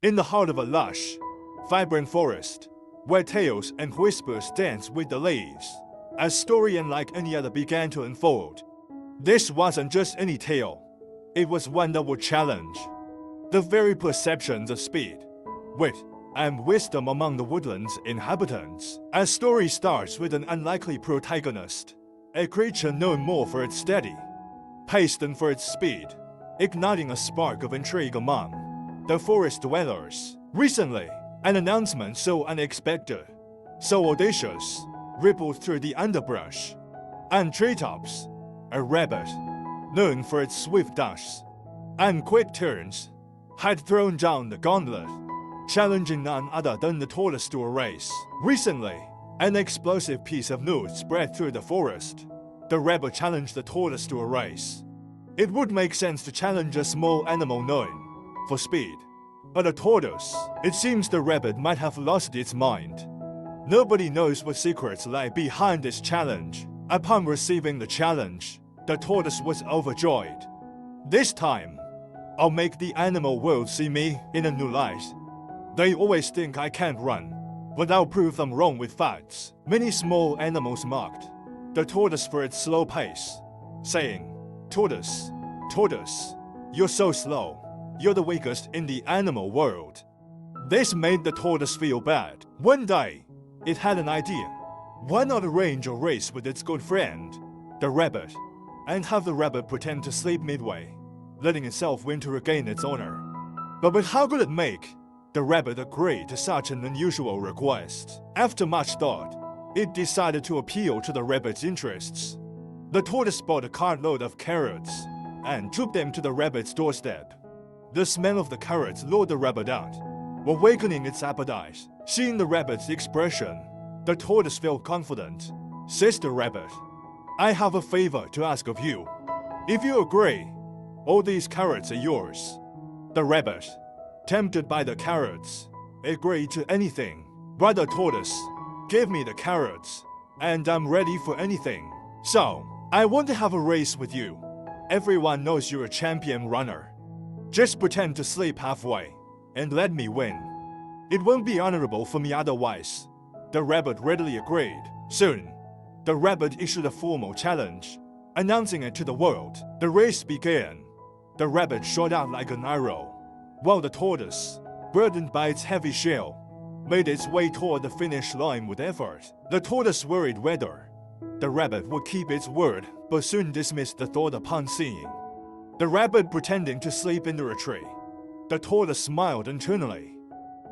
In the heart of a lush, vibrant forest, where tales and whispers dance with the leaves, a story unlike any other began to unfold. This wasn't just any tale. It was one that would challenge the very perceptions of speed, wit, and wisdom among the woodland's inhabitants. A story starts with an unlikely protagonist, a creature known more for its steady pace than for its speed, igniting a spark of intrigue among the forest dwellers. Recently, an announcement so unexpected, so audacious, rippled through the underbrush and treetops. A rabbit, known for its swift dashes and quick turns, had thrown down the gauntlet, challenging none other than the tortoise to a race. Recently, an explosive piece of news spread through the forest. The rabbit challenged the tortoise to a race. It would make sense to challenge a small animal known for speed, but a tortoise, it seems the rabbit might have lost its mind. Nobody knows what secrets lie behind this challenge. Upon receiving the challenge, the tortoise was overjoyed. This time, I'll make the animal world see me in a new light. They always think I can't run, but I'll prove them wrong with facts. Many small animals mocked the tortoise for its slow pace, saying, "Tortoise, tortoise, you're so slow. You're the weakest in the animal world." This made the tortoise feel bad. One day, it had an idea. Why not arrange a race with its good friend, the rabbit, and have the rabbit pretend to sleep midway, letting itself win to regain its honor? But how could it make the rabbit agree to such an unusual request? After much thought, it decided to appeal to the rabbit's interests. The tortoise bought a cartload of carrots and took them to the rabbit's doorstep. The smell of the carrots lured the rabbit out, awakening its appetite. Seeing the rabbit's expression, the tortoise felt confident. Says the rabbit, "I have a favor to ask of you. If you agree, all these carrots are yours." The rabbit, tempted by the carrots, agreed to anything. "Brother tortoise, give me the carrots, and I'm ready for anything. So, I want to have a race with you. Everyone knows you're a champion runner. Just pretend to sleep halfway, and let me win. It won't be honorable for me otherwise." The rabbit readily agreed. Soon, the rabbit issued a formal challenge, announcing it to the world. The race began. The rabbit shot out like an arrow, while the tortoise, burdened by its heavy shell, made its way toward the finish line with effort. The tortoise worried whether the rabbit would keep its word, but soon dismissed the thought upon seeing the rabbit pretending to sleep under a tree. The tortoise smiled internally.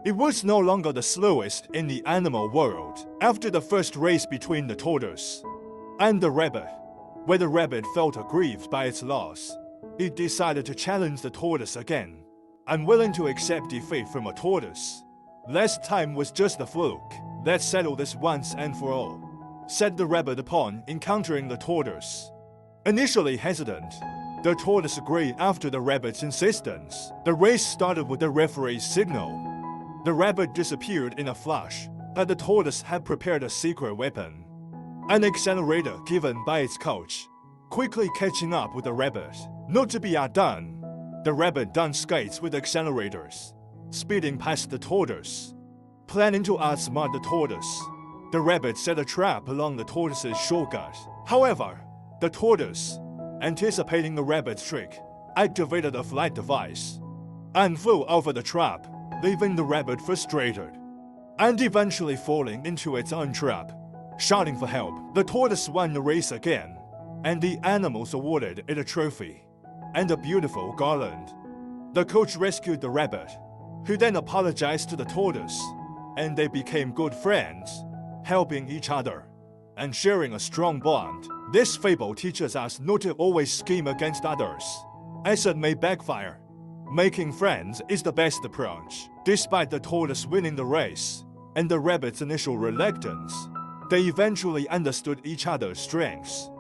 It was no longer the slowest in the animal world. After the first race between the tortoise and the rabbit, where the rabbit felt aggrieved by its loss, it decided to challenge the tortoise again, unwilling to accept defeat from a tortoise. "Last time was just a fluke. Let's settle this once and for all," said the rabbit upon encountering the tortoise. Initially hesitant, the tortoise agreed after the rabbit's insistence. The race started with the referee's signal. The rabbit disappeared in a flash, but the tortoise had prepared a secret weapon, an accelerator given by its coach, quickly catching up with the rabbit. Not to be outdone, the rabbit donned skates with accelerators, speeding past the tortoise. Planning to outsmart the tortoise, the rabbit set a trap along the tortoise's shortcut. However, the tortoise, anticipating the rabbit's trick, activated a flight device and flew over the trap, leaving the rabbit frustrated and eventually falling into its own trap. Shouting for help, the tortoise won the race again, and the animals awarded it a trophy and a beautiful garland. The coach rescued the rabbit, who then apologized to the tortoise, and they became good friends, helping each other and sharing a strong bond. This fable teaches us not to always scheme against others, as it may backfire. Making friends is the best approach. Despite the tortoise winning the race and the rabbit's initial reluctance, they eventually understood each other's strengths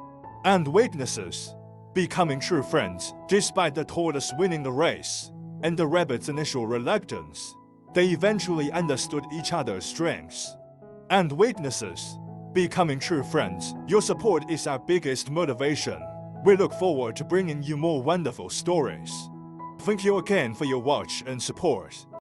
and weaknesses, becoming true friends. Despite the tortoise winning the race and the rabbit's initial reluctance, they eventually understood each other's strengths and weaknesses, becoming true friends. Your support is our biggest motivation. We look forward to bringing you more wonderful stories. Thank you again for your watch and support.